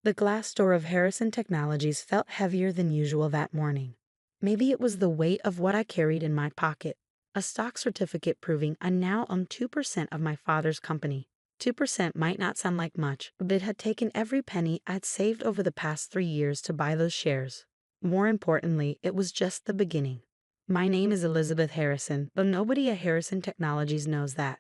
The glass door of Harrison Technologies felt heavier than usual that morning. Maybe it was the weight of what I carried in my pocket. A stock certificate proving I now own 2% of my father's company. 2% might not sound like much, but it had taken every penny I'd saved over the past 3 years to buy those shares. More importantly, it was just the beginning. My name is Elizabeth Harrison, but nobody at Harrison Technologies knows that.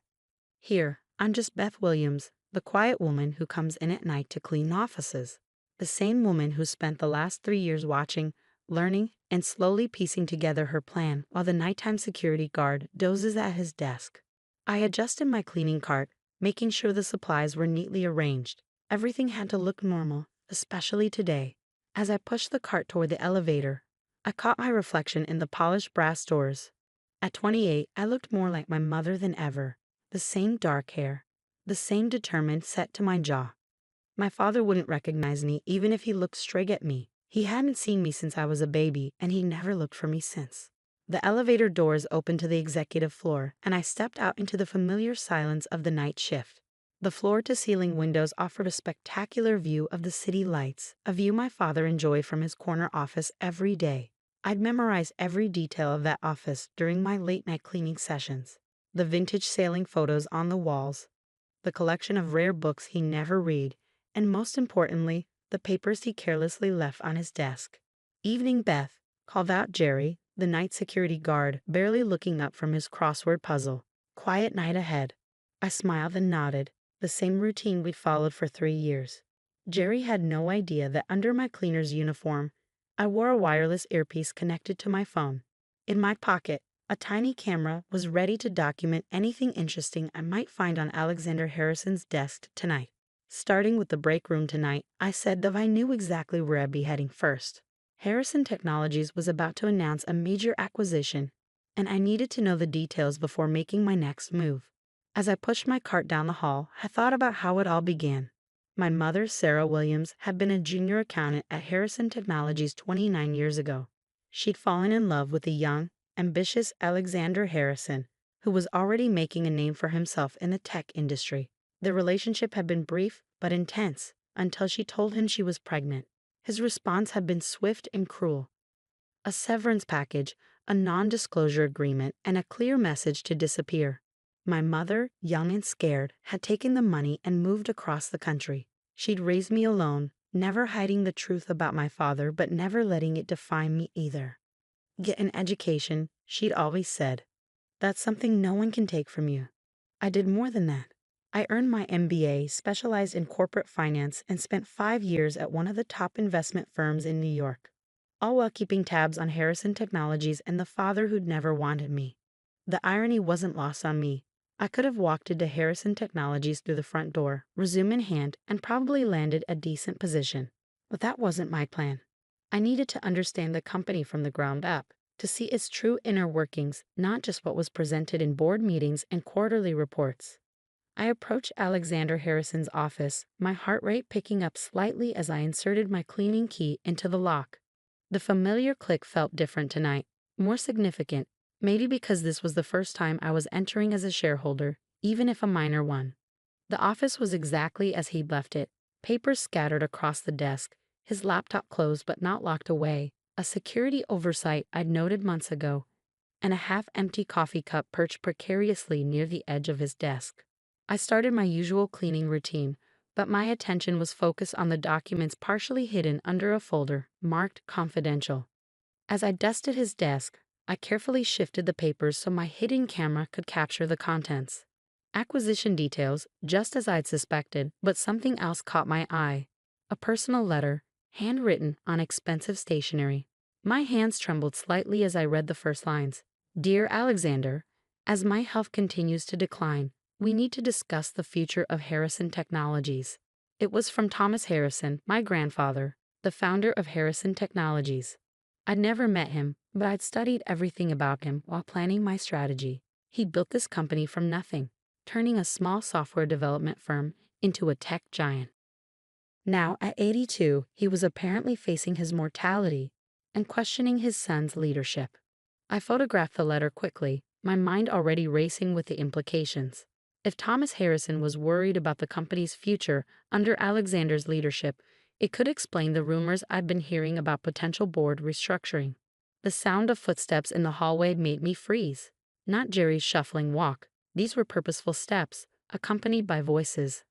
Here, I'm just Beth Williams, the quiet woman who comes in at night to clean offices. The same woman who spent the last 3 years watching, learning, and slowly piecing together her plan while the nighttime security guard dozes at his desk. I adjusted my cleaning cart, making sure the supplies were neatly arranged. Everything had to look normal, especially today. As I pushed the cart toward the elevator, I caught my reflection in the polished brass doors. At 28, I looked more like my mother than ever. The same dark hair, the same determined set to my jaw. My father wouldn't recognize me even if he looked straight at me. He hadn't seen me since I was a baby, and he never looked for me since. The elevator doors opened to the executive floor, and I stepped out into the familiar silence of the night shift. The floor-to-ceiling windows offered a spectacular view of the city lights, a view my father enjoyed from his corner office every day. I'd memorized every detail of that office during my late-night cleaning sessions. The vintage sailing photos on the walls, the collection of rare books he never read, and most importantly, the papers he carelessly left on his desk. "Evening, Beth," called out Jerry, the night security guard, barely looking up from his crossword puzzle. "Quiet night ahead." I smiled and nodded, the same routine we'd followed for 3 years. Jerry had no idea that under my cleaner's uniform, I wore a wireless earpiece connected to my phone. In my pocket, a tiny camera was ready to document anything interesting I might find on Alexander Harrison's desk tonight. Starting with the break room tonight, I said that I knew exactly where I'd be heading first. Harrison Technologies was about to announce a major acquisition, and I needed to know the details before making my next move. As I pushed my cart down the hall, I thought about how it all began. My mother, Sarah Williams, had been a junior accountant at Harrison Technologies 29 years ago. She'd fallen in love with the young, ambitious Alexander Harrison, who was already making a name for himself in the tech industry. The relationship had been brief but intense until she told him she was pregnant. His response had been swift and cruel. A severance package, a non-disclosure agreement, and a clear message to disappear. My mother, young and scared, had taken the money and moved across the country. She'd raised me alone, never hiding the truth about my father but never letting it define me either. "Get an education," she'd always said. "That's something no one can take from you." I did more than that. I earned my MBA, specialized in corporate finance, and spent 5 years at one of the top investment firms in New York, all while keeping tabs on Harrison Technologies and the father who'd never wanted me. The irony wasn't lost on me. I could have walked into Harrison Technologies through the front door, resume in hand, and probably landed a decent position. But that wasn't my plan. I needed to understand the company from the ground up, to see its true inner workings, not just what was presented in board meetings and quarterly reports. I approached Alexander Harrison's office, my heart rate picking up slightly as I inserted my cleaning key into the lock. The familiar click felt different tonight, more significant, maybe because this was the first time I was entering as a shareholder, even if a minor one. The office was exactly as he'd left it, papers scattered across the desk, his laptop closed but not locked away, a security oversight I'd noted months ago, and a half-empty coffee cup perched precariously near the edge of his desk. I started my usual cleaning routine, but my attention was focused on the documents partially hidden under a folder marked confidential. As I dusted his desk, I carefully shifted the papers so my hidden camera could capture the contents. Acquisition details, just as I'd suspected, but something else caught my eye. A personal letter, handwritten on expensive stationery. My hands trembled slightly as I read the first lines. "Dear Alexander, as my health continues to decline, we need to discuss the future of Harrison Technologies." It was from Thomas Harrison, my grandfather, the founder of Harrison Technologies. I'd never met him, but I'd studied everything about him while planning my strategy. He built this company from nothing, turning a small software development firm into a tech giant. Now, at 82, he was apparently facing his mortality and questioning his son's leadership. I photographed the letter quickly, my mind already racing with the implications. If Thomas Harrison was worried about the company's future under Alexander's leadership, It could explain the rumors I'd been hearing about potential board restructuring. The sound of footsteps in the hallway made me freeze. Not Jerry's shuffling walk. These were purposeful steps, accompanied by voices.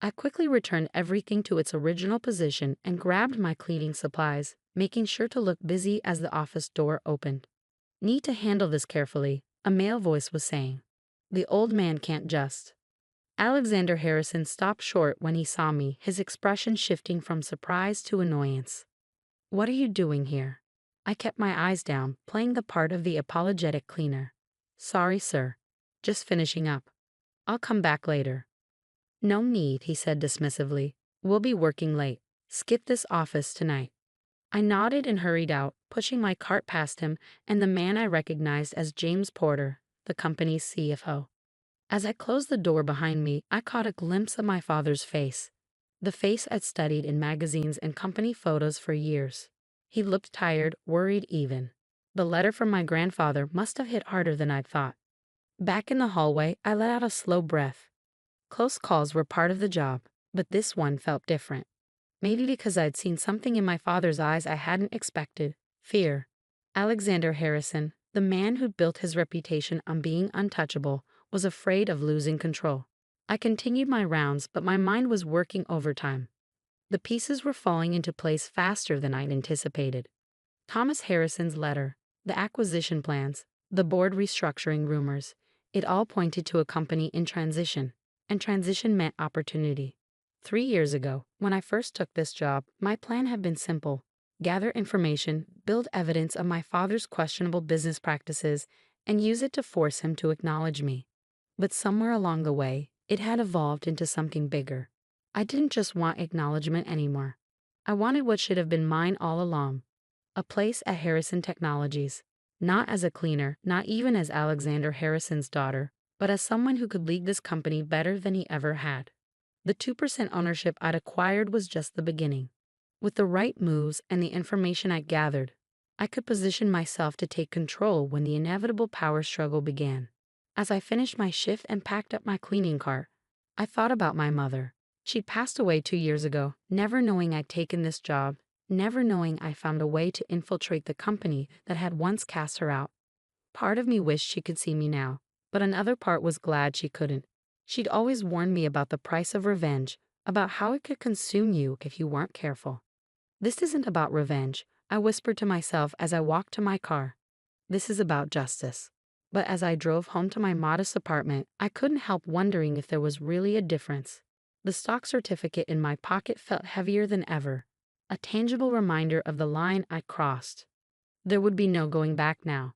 I quickly returned everything to its original position and grabbed my cleaning supplies, making sure to look busy as the office door opened. Need to handle this carefully, a male voice was saying. The old man can't just. Alexander Harrison stopped short when he saw me, his expression shifting from surprise to annoyance. What are you doing here? I kept my eyes down, playing the part of the apologetic cleaner. Sorry, sir. Just finishing up. I'll come back later. No need, he said dismissively. We'll be working late. Skip this office tonight. I nodded and hurried out, pushing my cart past him and the man I recognized as James Porter, the company's CFO. As I closed the door behind me, I caught a glimpse of my father's face. The face I'd studied in magazines and company photos for years. He looked tired, worried even. The letter from my grandfather must have hit harder than I'd thought. Back in the hallway, I let out a slow breath. Close calls were part of the job, but this one felt different. Maybe because I'd seen something in my father's eyes I hadn't expected. Fear. Alexander Harrison, the man who'd built his reputation on being untouchable, was afraid of losing control. I continued my rounds, but my mind was working overtime. The pieces were falling into place faster than I'd anticipated. Thomas Harrison's letter, the acquisition plans, the board restructuring rumors, it all pointed to a company in transition, and transition meant opportunity. 3 years ago, when I first took this job, my plan had been simple. Gather information, build evidence of my father's questionable business practices, and use it to force him to acknowledge me. But somewhere along the way, it had evolved into something bigger. I didn't just want acknowledgement anymore. I wanted what should have been mine all along. A place at Harrison Technologies. Not as a cleaner, not even as Alexander Harrison's daughter, but as someone who could lead this company better than he ever had. The 2% ownership I'd acquired was just the beginning. With the right moves and the information I gathered, I could position myself to take control when the inevitable power struggle began. As I finished my shift and packed up my cleaning cart, I thought about my mother. She'd passed away 2 years ago, never knowing I'd taken this job, never knowing I found a way to infiltrate the company that had once cast her out. Part of me wished she could see me now, but another part was glad she couldn't. She'd always warned me about the price of revenge, about how it could consume you if you weren't careful. This isn't about revenge, I whispered to myself as I walked to my car. This is about justice. But as I drove home to my modest apartment, I couldn't help wondering if there was really a difference. The stock certificate in my pocket felt heavier than ever, a tangible reminder of the line I'd crossed. There would be no going back now.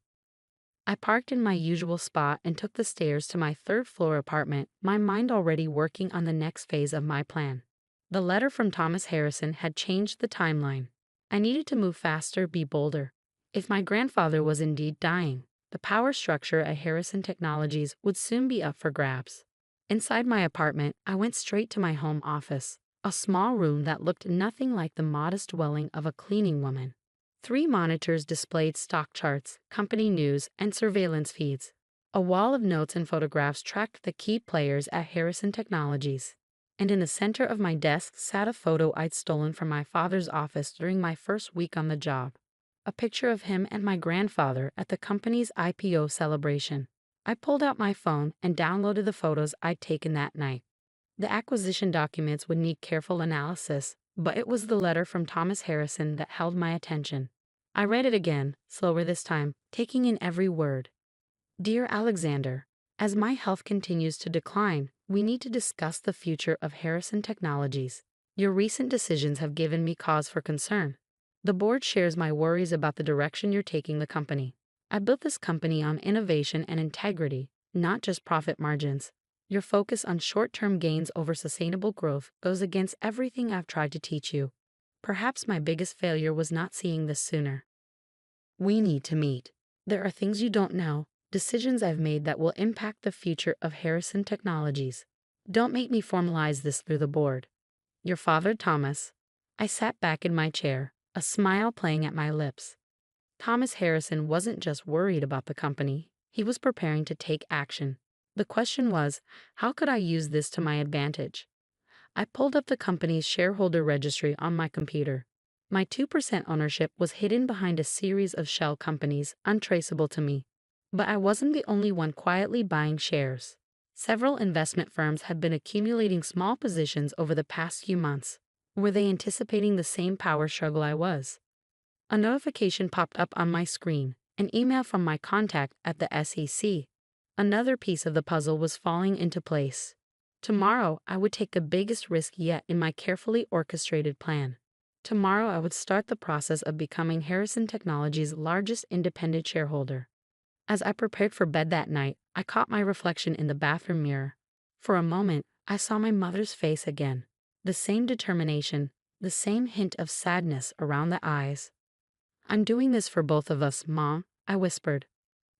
I parked in my usual spot and took the stairs to my third-floor apartment, my mind already working on the next phase of my plan. The letter from Thomas Harrison had changed the timeline. I needed to move faster, be bolder. If my grandfather was indeed dying, the power structure at Harrison Technologies would soon be up for grabs. Inside my apartment, I went straight to my home office, a small room that looked nothing like the modest dwelling of a cleaning woman. 3 monitors displayed stock charts, company news, and surveillance feeds. A wall of notes and photographs tracked the key players at Harrison Technologies. And in the center of my desk sat a photo I'd stolen from my father's office during my first week on the job. A picture of him and my grandfather at the company's IPO celebration. I pulled out my phone and downloaded the photos I'd taken that night. The acquisition documents would need careful analysis, but it was the letter from Thomas Harrison that held my attention. I read it again, slower this time, taking in every word. Dear Alexander, as my health continues to decline, we need to discuss the future of Harrison Technologies. Your recent decisions have given me cause for concern. The board shares my worries about the direction you're taking the company. I built this company on innovation and integrity, not just profit margins. Your focus on short-term gains over sustainable growth goes against everything I've tried to teach you. Perhaps my biggest failure was not seeing this sooner. We need to meet. There are things you don't know, decisions I've made that will impact the future of Harrison Technologies. Don't make me formalize this through the board. Your father, Thomas. I sat back in my chair, a smile playing at my lips. Thomas Harrison wasn't just worried about the company, he was preparing to take action. The question was, how could I use this to my advantage? I pulled up the company's shareholder registry on my computer. My 2% ownership was hidden behind a series of shell companies untraceable to me. But I wasn't the only one quietly buying shares. Several investment firms had been accumulating small positions over the past few months. Were they anticipating the same power struggle I was? A notification popped up on my screen, an email from my contact at the SEC. Another piece of the puzzle was falling into place. Tomorrow, I would take the biggest risk yet in my carefully orchestrated plan. Tomorrow, I would start the process of becoming Harrison Technologies' largest independent shareholder. As I prepared for bed that night, I caught my reflection in the bathroom mirror. For a moment, I saw my mother's face again. The same determination, the same hint of sadness around the eyes. "I'm doing this for both of us, Mom," I whispered.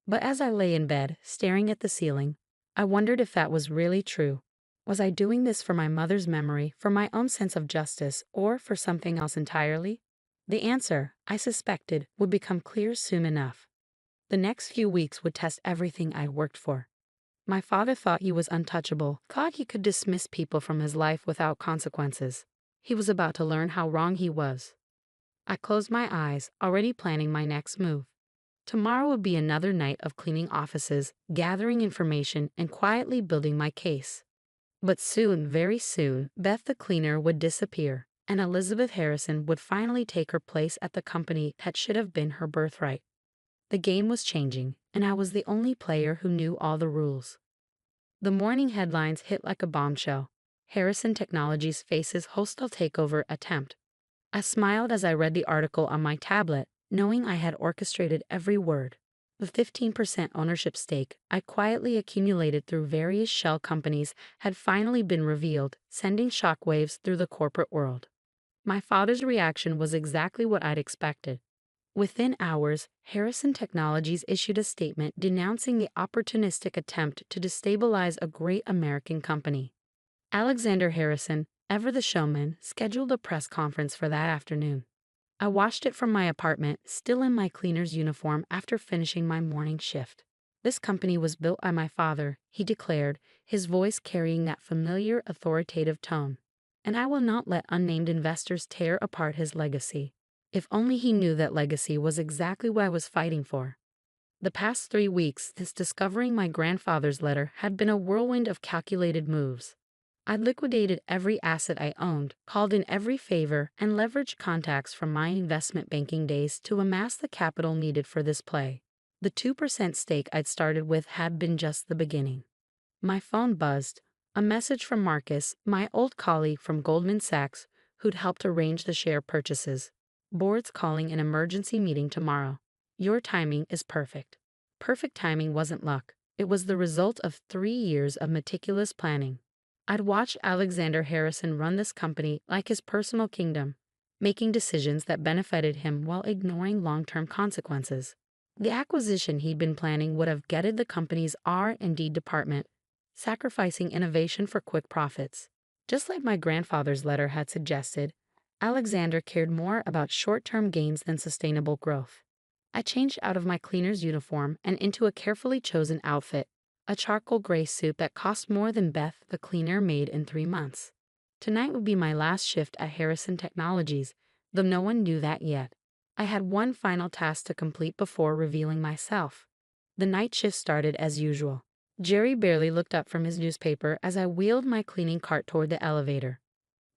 But as I lay in bed, staring at the ceiling, I wondered if that was really true. Was I doing this for my mother's memory, for my own sense of justice, or for something else entirely? The answer, I suspected, would become clear soon enough. The next few weeks would test everything I worked for. My father thought he was untouchable, thought he could dismiss people from his life without consequences. He was about to learn how wrong he was. I closed my eyes, already planning my next move. Tomorrow would be another night of cleaning offices, gathering information, and quietly building my case. But soon, very soon, Beth the cleaner would disappear, and Elizabeth Harrison would finally take her place at the company that should have been her birthright. The game was changing, and I was the only player who knew all the rules. The morning headlines hit like a bombshell. Harrison Technologies faces hostile takeover attempt. I smiled as I read the article on my tablet, knowing I had orchestrated every word. The 15% ownership stake I quietly accumulated through various shell companies had finally been revealed, sending shockwaves through the corporate world. My father's reaction was exactly what I'd expected. Within hours, Harrison Technologies issued a statement denouncing the opportunistic attempt to destabilize a great American company. Alexander Harrison, ever the showman, scheduled a press conference for that afternoon. I watched it from my apartment, still in my cleaner's uniform after finishing my morning shift. "This company was built by my father," he declared, his voice carrying that familiar authoritative tone. "And I will not let unnamed investors tear apart his legacy." If only he knew that legacy was exactly what I was fighting for. The past 3 weeks since discovering my grandfather's letter had been a whirlwind of calculated moves. I'd liquidated every asset I owned, called in every favor, and leveraged contacts from my investment banking days to amass the capital needed for this play. The 2% stake I'd started with had been just the beginning. My phone buzzed. A message from Marcus, my old colleague from Goldman Sachs, who'd helped arrange the share purchases. "Board's calling an emergency meeting tomorrow. Your timing is perfect." Perfect timing wasn't luck. It was the result of 3 years of meticulous planning. I'd watched Alexander Harrison run this company like his personal kingdom, making decisions that benefited him while ignoring long-term consequences. The acquisition he'd been planning would have gutted the company's R&D department, sacrificing innovation for quick profits. Just like my grandfather's letter had suggested, Alexander cared more about short-term gains than sustainable growth. I changed out of my cleaner's uniform and into a carefully chosen outfit, a charcoal gray suit that cost more than Beth the cleaner made in 3 months. Tonight would be my last shift at Harrison Technologies, though no one knew that yet. I had one final task to complete before revealing myself. The night shift started as usual. Jerry barely looked up from his newspaper as I wheeled my cleaning cart toward the elevator.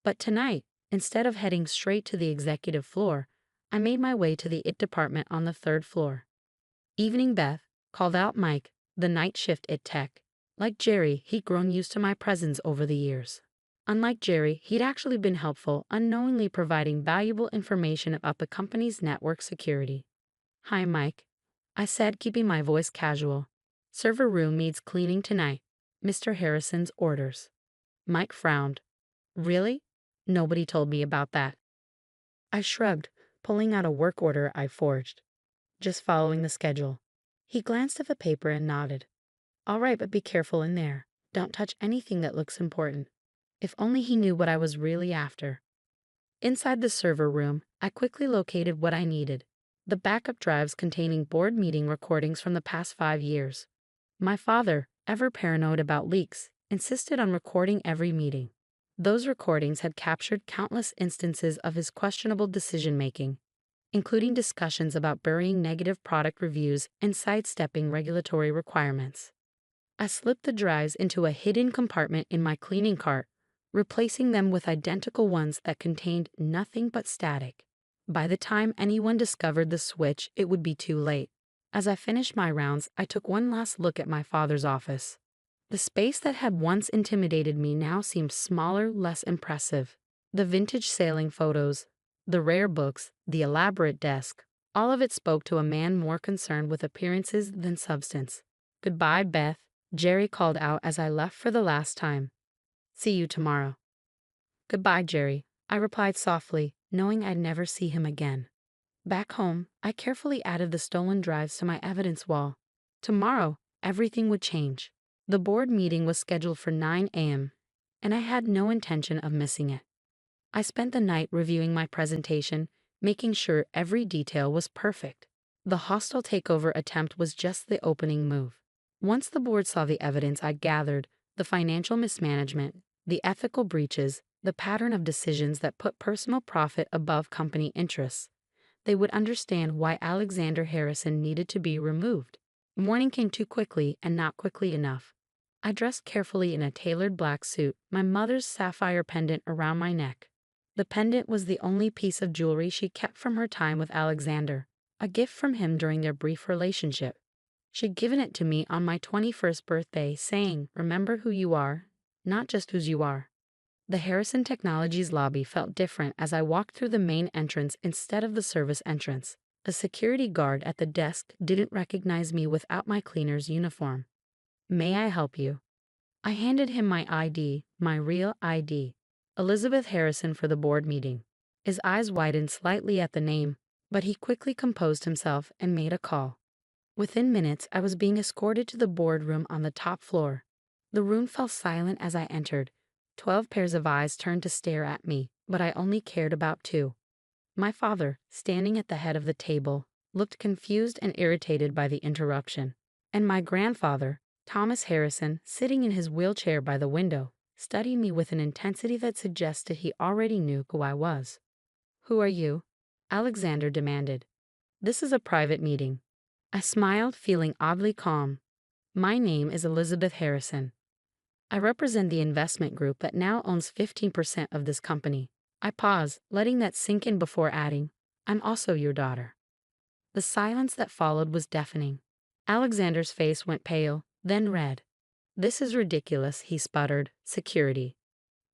But tonight, instead of heading straight to the executive floor, I made my way to the IT department on the 3rd floor. "Evening, Beth," called out Mike, the night shift IT tech. Like Jerry, he'd grown used to my presence over the years. Unlike Jerry, he'd actually been helpful, unknowingly providing valuable information about the company's network security. "Hi, Mike," I said, keeping my voice casual. "Server room needs cleaning tonight. Mr. Harrison's orders." Mike frowned. "Really? Nobody told me about that." I shrugged, pulling out a work order I forged. "Just following the schedule." He glanced at the paper and nodded. "All right, but be careful in there. Don't touch anything that looks important." If only he knew what I was really after. Inside the server room, I quickly located what I needed: the backup drives containing board meeting recordings from the past 5 years. My father, ever paranoid about leaks, insisted on recording every meeting. Those recordings had captured countless instances of his questionable decision-making, including discussions about burying negative product reviews and sidestepping regulatory requirements. I slipped the drives into a hidden compartment in my cleaning cart, replacing them with identical ones that contained nothing but static. By the time anyone discovered the switch, it would be too late. As I finished my rounds, I took one last look at my father's office. The space that had once intimidated me now seemed smaller, less impressive. The vintage sailing photos, the rare books, the elaborate desk, all of it spoke to a man more concerned with appearances than substance. "Goodbye, Beth," Jerry called out as I left for the last time. "See you tomorrow." "Goodbye, Jerry," I replied softly, knowing I'd never see him again. Back home, I carefully added the stolen drives to my evidence wall. Tomorrow, everything would change. The board meeting was scheduled for 9 a.m., and I had no intention of missing it. I spent the night reviewing my presentation, making sure every detail was perfect. The hostile takeover attempt was just the opening move. Once the board saw the evidence I'd gathered, the financial mismanagement, the ethical breaches, the pattern of decisions that put personal profit above company interests, they would understand why Alexander Harrison needed to be removed. Morning came too quickly and not quickly enough. I dressed carefully in a tailored black suit, my mother's sapphire pendant around my neck. The pendant was the only piece of jewelry she kept from her time with Alexander, a gift from him during their brief relationship. She'd given it to me on my 21st birthday, saying, "Remember who you are, not just whose you are." The Harrison Technologies lobby felt different as I walked through the main entrance instead of the service entrance. A security guard at the desk didn't recognize me without my cleaner's uniform. "May I help you?" I handed him my ID, my real ID. Elizabeth Harrison for the board meeting. His eyes widened slightly at the name, but he quickly composed himself and made a call. Within minutes, I was being escorted to the boardroom on the top floor. The room fell silent as I entered. 12 pairs of eyes turned to stare at me, but I only cared about 2. My father, standing at the head of the table, looked confused and irritated by the interruption. And my grandfather, Thomas Harrison, sitting in his wheelchair by the window, studied me with an intensity that suggested he already knew who I was. "Who are you?" Alexander demanded. "This is a private meeting." I smiled, feeling oddly calm. "My name is Elizabeth Harrison. I represent the investment group that now owns 15% of this company." I paused, letting that sink in before adding, "I'm also your daughter." The silence that followed was deafening. Alexander's face went pale, then red. "This is ridiculous," he sputtered. "Security."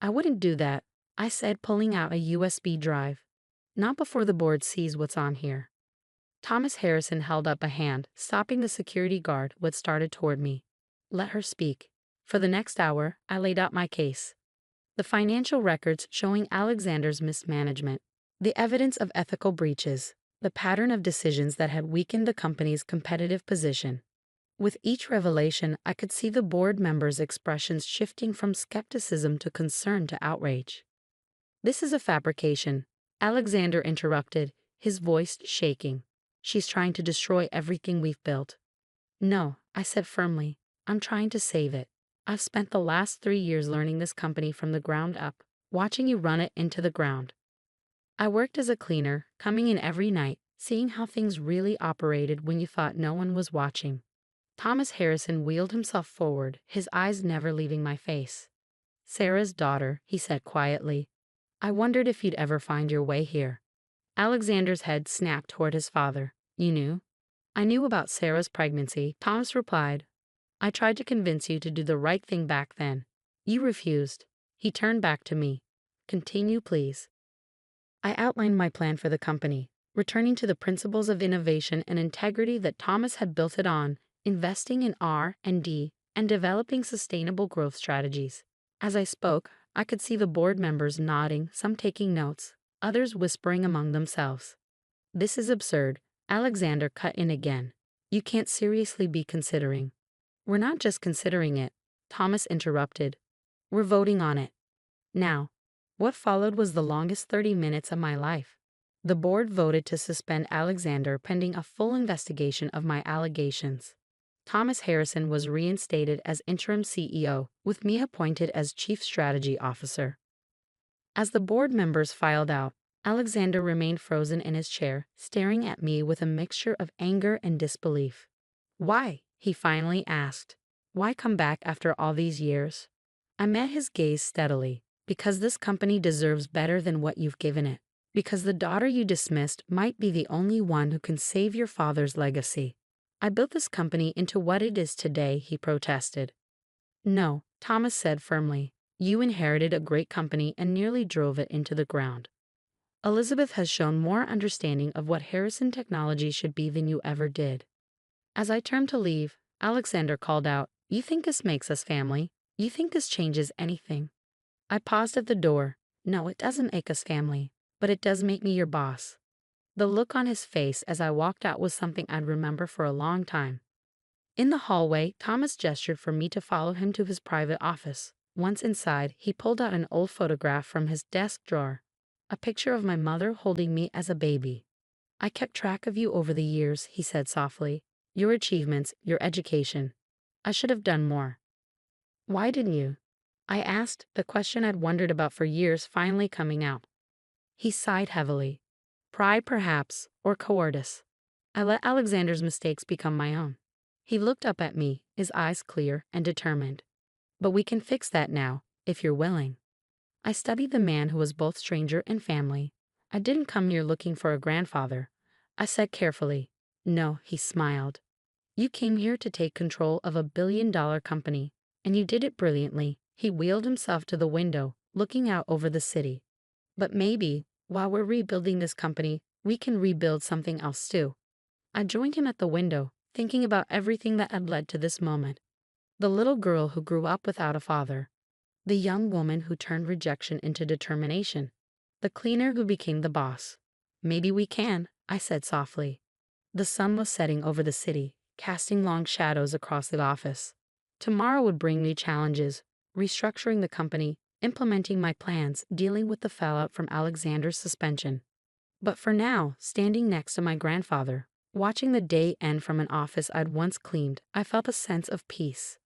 "I wouldn't do that," I said, pulling out a USB drive. "Not before the board sees what's on here." Thomas Harrison held up a hand, stopping the security guard who had started toward me. "Let her speak." For the next hour, I laid out my case. The financial records showing Alexander's mismanagement, the evidence of ethical breaches, the pattern of decisions that had weakened the company's competitive position. With each revelation, I could see the board members' expressions shifting from skepticism to concern to outrage. "This is a fabrication," Alexander interrupted, his voice shaking. "She's trying to destroy everything we've built." "No," I said firmly. "I'm trying to save it. I've spent the last 3 years learning this company from the ground up, watching you run it into the ground. I worked as a cleaner, coming in every night, seeing how things really operated when you thought no one was watching." Thomas Harrison wheeled himself forward, his eyes never leaving my face. "Sarah's daughter," he said quietly. "I wondered if you'd ever find your way here." Alexander's head snapped toward his father. "You knew?" "I knew about Sarah's pregnancy," Thomas replied. "I tried to convince you to do the right thing back then. You refused." He turned back to me. "Continue, please." I outlined my plan for the company, returning to the principles of innovation and integrity that Thomas had built it on, investing in R&D, and developing sustainable growth strategies. As I spoke, I could see the board members nodding, some taking notes, others whispering among themselves. "This is absurd," Alexander cut in again. "You can't seriously be considering." "We're not just considering it," Thomas interrupted. "We're voting on it." Now, what followed was the longest 30 minutes of my life. The board voted to suspend Alexander pending a full investigation of my allegations. Thomas Harrison was reinstated as interim CEO, with me appointed as Chief Strategy Officer. As the board members filed out, Alexander remained frozen in his chair, staring at me with a mixture of anger and disbelief. "Why?" he finally asked. "Why come back after all these years?" I met his gaze steadily. "Because this company deserves better than what you've given it. Because the daughter you dismissed might be the only one who can save your father's legacy. I built this company into what it is today," he protested. "No," Thomas said firmly. "You inherited a great company and nearly drove it into the ground. Elizabeth has shown more understanding of what Harrison Technology should be than you ever did." As I turned to leave, Alexander called out, "You think this makes us family? You think this changes anything?" I paused at the door. "No, it doesn't make us family, but it does make me your boss." The look on his face as I walked out was something I'd remember for a long time. In the hallway, Thomas gestured for me to follow him to his private office. Once inside, he pulled out an old photograph from his desk drawer, a picture of my mother holding me as a baby. "I kept track of you over the years," he said softly. "Your achievements, your education. I should have done more." "Why didn't you?" I asked, the question I'd wondered about for years finally coming out. He sighed heavily. "Pride, perhaps, or cowardice. I let Alexander's mistakes become my own." He looked up at me, his eyes clear and determined. "But we can fix that now, if you're willing." I studied the man who was both stranger and family. "I didn't come here looking for a grandfather," I said carefully. "No," he smiled. "You came here to take control of a $1 billion company, and you did it brilliantly." He wheeled himself to the window, looking out over the city. "But maybe, while we're rebuilding this company, we can rebuild something else too." I joined him at the window, thinking about everything that had led to this moment. The little girl who grew up without a father. The young woman who turned rejection into determination. The cleaner who became the boss. "Maybe we can," I said softly. The sun was setting over the city, casting long shadows across the office. Tomorrow would bring new challenges, restructuring the company, implementing my plans, dealing with the fallout from Alexander's suspension. But for now, standing next to my grandfather, watching the day end from an office I'd once cleaned, I felt a sense of peace.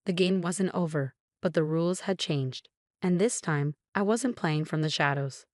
The game wasn't over, but the rules had changed, and this time, I wasn't playing from the shadows.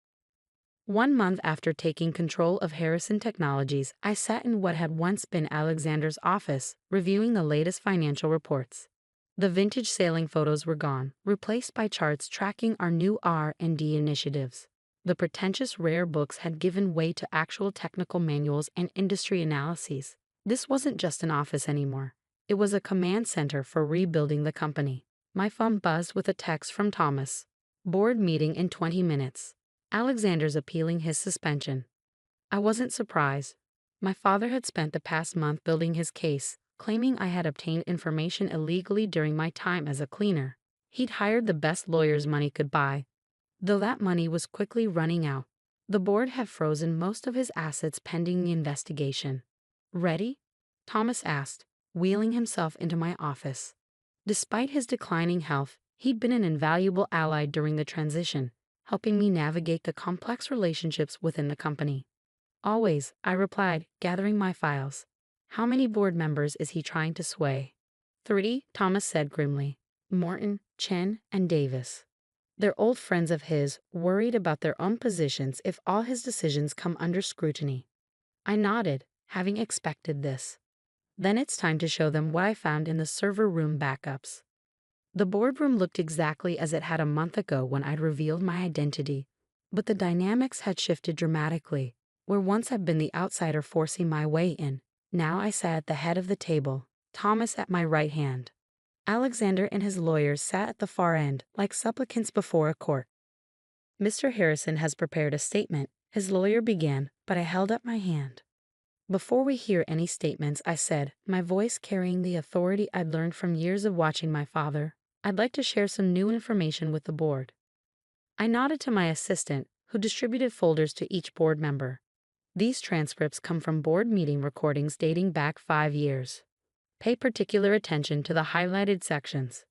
1 month after taking control of Harrison Technologies, I sat in what had once been Alexander's office, reviewing the latest financial reports. The vintage sailing photos were gone, replaced by charts tracking our new R&D initiatives. The pretentious rare books had given way to actual technical manuals and industry analyses. This wasn't just an office anymore. It was a command center for rebuilding the company. My phone buzzed with a text from Thomas. "Board meeting in 20 minutes. Alexander's appealing his suspension." I wasn't surprised. My father had spent the past month building his case, claiming I had obtained information illegally during my time as a cleaner. He'd hired the best lawyers money could buy, though that money was quickly running out. The board had frozen most of his assets pending the investigation. "Ready?" Thomas asked, wheeling himself into my office. Despite his declining health, he'd been an invaluable ally during the transition, helping me navigate the complex relationships within the company. "Always," I replied, gathering my files. "How many board members is he trying to sway?" "3, Thomas said grimly. "Morton, Chen, and Davis. They're old friends of his, worried about their own positions if all his decisions come under scrutiny." I nodded, having expected this. "Then it's time to show them what I found in the server room backups." The boardroom looked exactly as it had a month ago when I'd revealed my identity, but the dynamics had shifted dramatically. Where once I'd been the outsider forcing my way in, now I sat at the head of the table, Thomas at my right hand. Alexander and his lawyers sat at the far end, like supplicants before a court. "Mr. Harrison has prepared a statement," his lawyer began, but I held up my hand. "Before we hear any statements," I said, my voice carrying the authority I'd learned from years of watching my father, "I'd like to share some new information with the board." I nodded to my assistant, who distributed folders to each board member. "These transcripts come from board meeting recordings dating back 5 years. Pay particular attention to the highlighted sections."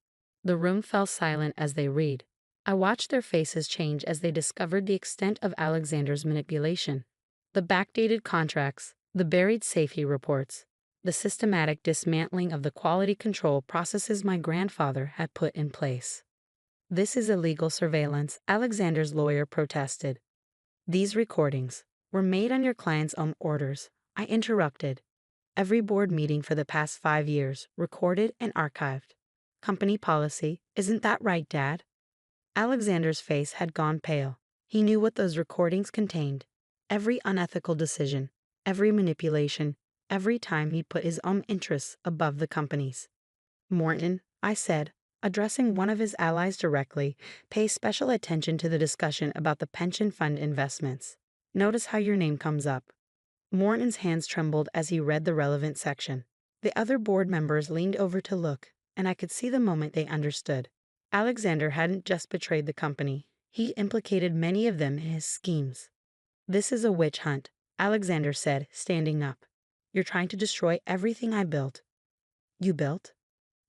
The room fell silent as they read. I watched their faces change as they discovered the extent of Alexander's manipulation. The backdated contracts, the buried safety reports, the systematic dismantling of the quality control processes my grandfather had put in place. This is illegal surveillance, Alexander's lawyer protested. These recordings were made on your client's own orders. I interrupted. Every board meeting for the past 5 years, recorded and archived. Company policy, isn't that right, Dad? Alexander's face had gone pale. He knew what those recordings contained. Every unethical decision, every manipulation, every time he put his own interests above the company's. Morton, I said, addressing one of his allies directly, pay special attention to the discussion about the pension fund investments. Notice how your name comes up. Morton's hands trembled as he read the relevant section. The other board members leaned over to look, and I could see the moment they understood. Alexander hadn't just betrayed the company. He implicated many of them in his schemes. This is a witch hunt, Alexander said, standing up. You're trying to destroy everything I built. You built?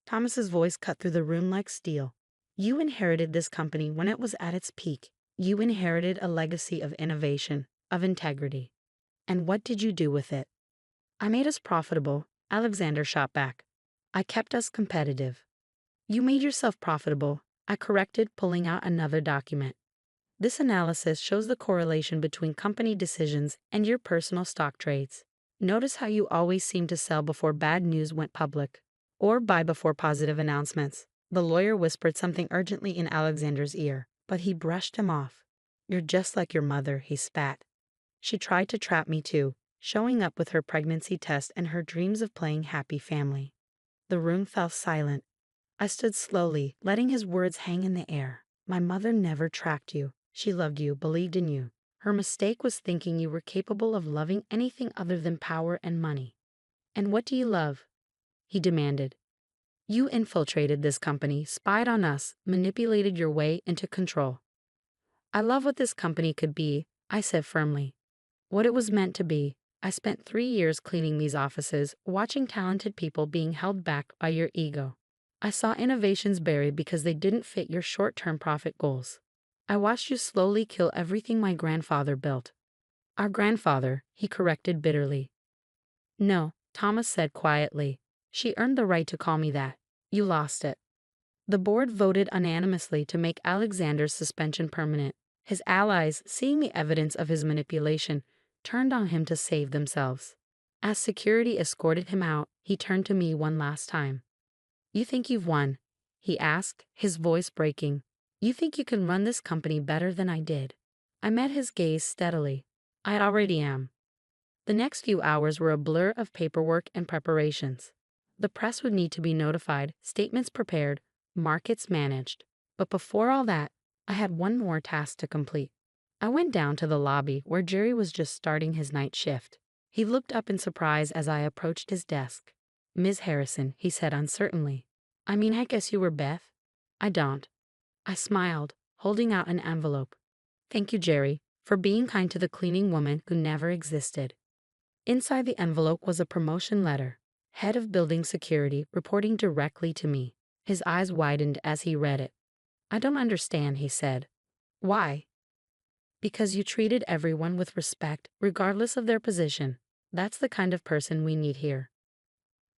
Thomas's voice cut through the room like steel. You inherited this company when it was at its peak. You inherited a legacy of innovation, of integrity. And what did you do with it? I made us profitable, Alexander shot back. I kept us competitive. You made yourself profitable, I corrected, pulling out another document. This analysis shows the correlation between company decisions and your personal stock trades. Notice how you always seem to sell before bad news went public, or buy before positive announcements. The lawyer whispered something urgently in Alexander's ear, but he brushed him off. You're just like your mother, he spat. She tried to trap me too, showing up with her pregnancy test and her dreams of playing happy family. The room fell silent. I stood slowly, letting his words hang in the air. My mother never tracked you. She loved you, believed in you. Her mistake was thinking you were capable of loving anything other than power and money. And what do you love? He demanded. You infiltrated this company, spied on us, manipulated your way into control. I love what this company could be, I said firmly. What it was meant to be. I spent 3 years cleaning these offices, watching talented people being held back by your ego. I saw innovations buried because they didn't fit your short-term profit goals. I watched you slowly kill everything my grandfather built. Our grandfather, he corrected bitterly. No, Thomas said quietly. She earned the right to call me that. You lost it. The board voted unanimously to make Alexander's suspension permanent. His allies, seeing the evidence of his manipulation, turned on him to save themselves. As security escorted him out, he turned to me one last time. You think you've won? He asked, his voice breaking. You think you can run this company better than I did? I met his gaze steadily. I already am. The next few hours were a blur of paperwork and preparations. The press would need to be notified, statements prepared, markets managed. But before all that, I had one more task to complete. I went down to the lobby where Jerry was just starting his night shift. He looked up in surprise as I approached his desk. Ms. Harrison, he said uncertainly. I mean, I guess you were Beth? I don't. I smiled, holding out an envelope. Thank you, Jerry, for being kind to the cleaning woman who never existed. Inside the envelope was a promotion letter. Head of Building Security reporting directly to me. His eyes widened as he read it. I don't understand, he said. Why? Because you treated everyone with respect, regardless of their position. That's the kind of person we need here.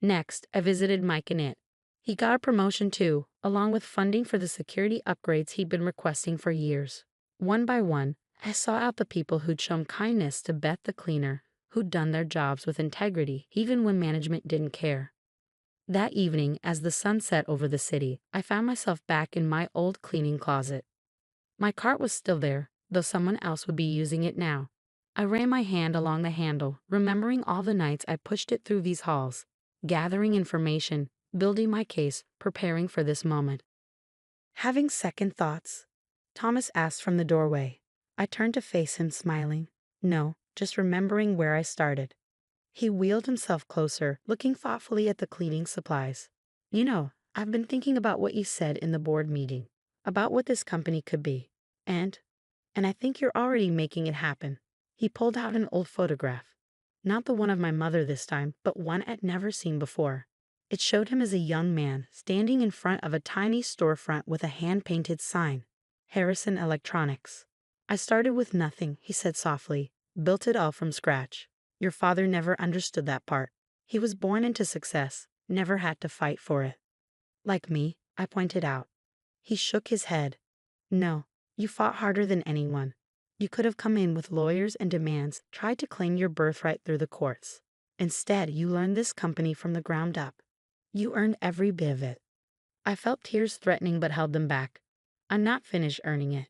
Next, I visited Mike and it. He got a promotion too, along with funding for the security upgrades he'd been requesting for years. One by one, I sought out the people who'd shown kindness to Beth the cleaner, who'd done their jobs with integrity, even when management didn't care. That evening, as the sun set over the city, I found myself back in my old cleaning closet. My cart was still there, though someone else would be using it now. I ran my hand along the handle, remembering all the nights I pushed it through these halls, gathering information, building my case, preparing for this moment. Having second thoughts? Thomas asked from the doorway. I turned to face him, smiling. No, just remembering where I started. He wheeled himself closer, looking thoughtfully at the cleaning supplies. You know, I've been thinking about what you said in the board meeting, about what this company could be. And I think you're already making it happen. He pulled out an old photograph. Not the one of my mother this time, but one I'd never seen before. It showed him as a young man, standing in front of a tiny storefront with a hand-painted sign, Harrison Electronics. I started with nothing, he said softly, built it all from scratch. Your father never understood that part. He was born into success, never had to fight for it. Like me, I pointed out. He shook his head. No, you fought harder than anyone. You could have come in with lawyers and demands, tried to claim your birthright through the courts. Instead, you learned this company from the ground up. You earned every bit of it. I felt tears threatening but held them back. I'm not finished earning it.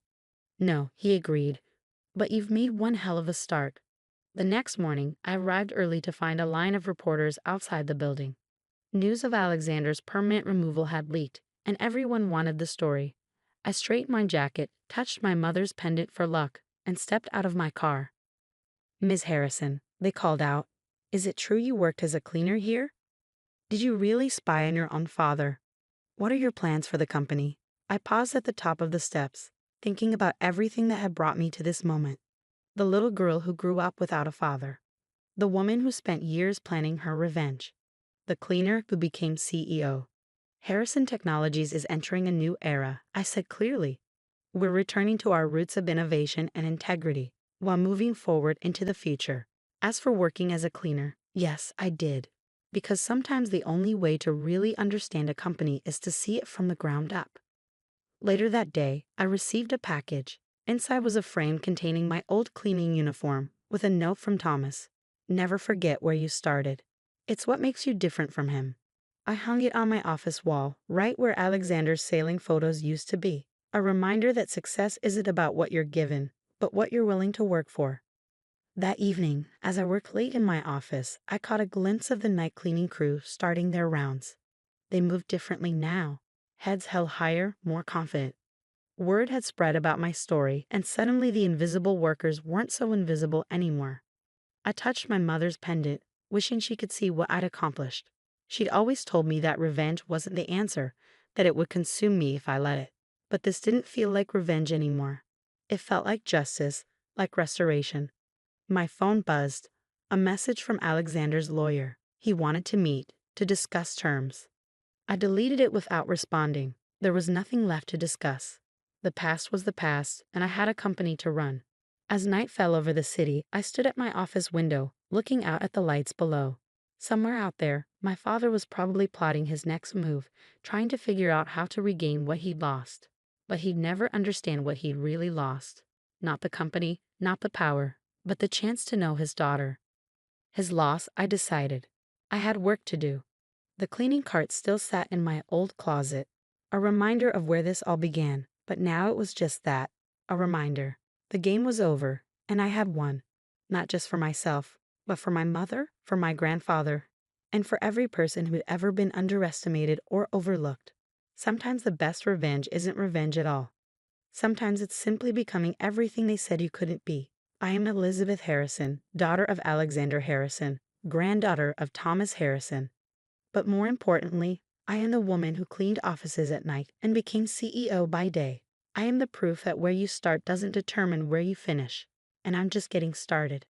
No, he agreed. But you've made one hell of a start. The next morning, I arrived early to find a line of reporters outside the building. News of Alexander's permanent removal had leaked, and everyone wanted the story. I straightened my jacket, touched my mother's pendant for luck, and stepped out of my car. "Ms. Harrison," they called out, "is it true you worked as a cleaner here? Did you really spy on your own father? What are your plans for the company?" I paused at the top of the steps, thinking about everything that had brought me to this moment. The little girl who grew up without a father. The woman who spent years planning her revenge. The cleaner who became CEO. Harrison Technologies is entering a new era, I said clearly. We're returning to our roots of innovation and integrity, while moving forward into the future. As for working as a cleaner, yes, I did. Because sometimes the only way to really understand a company is to see it from the ground up. Later that day, I received a package. Inside was a frame containing my old cleaning uniform, with a note from Thomas. "Never forget where you started. It's what makes you different from him." I hung it on my office wall, right where Alexander's sailing photos used to be. A reminder that success isn't about what you're given, but what you're willing to work for. That evening, as I worked late in my office, I caught a glimpse of the night cleaning crew starting their rounds. They moved differently now, heads held higher, more confident. Word had spread about my story, and suddenly the invisible workers weren't so invisible anymore. I touched my mother's pendant, wishing she could see what I'd accomplished. She'd always told me that revenge wasn't the answer, that it would consume me if I let it. But this didn't feel like revenge anymore. It felt like justice, like restoration. My phone buzzed. A message from Alexander's lawyer. He wanted to meet, to discuss terms. I deleted it without responding. There was nothing left to discuss. The past was the past, and I had a company to run. As night fell over the city, I stood at my office window, looking out at the lights below. Somewhere out there, my father was probably plotting his next move, trying to figure out how to regain what he'd lost. But he'd never understand what he'd really lost. Not the company, not the power, but the chance to know his daughter. His loss, I decided. I had work to do. The cleaning cart still sat in my old closet, a reminder of where this all began, but now it was just that, a reminder. The game was over, and I had won, not just for myself, but for my mother, for my grandfather, and for every person who'd ever been underestimated or overlooked. Sometimes the best revenge isn't revenge at all. Sometimes it's simply becoming everything they said you couldn't be. I am Elizabeth Harrison, daughter of Alexander Harrison, granddaughter of Thomas Harrison. But more importantly, I am the woman who cleaned offices at night and became CEO by day. I am the proof that where you start doesn't determine where you finish, and I'm just getting started.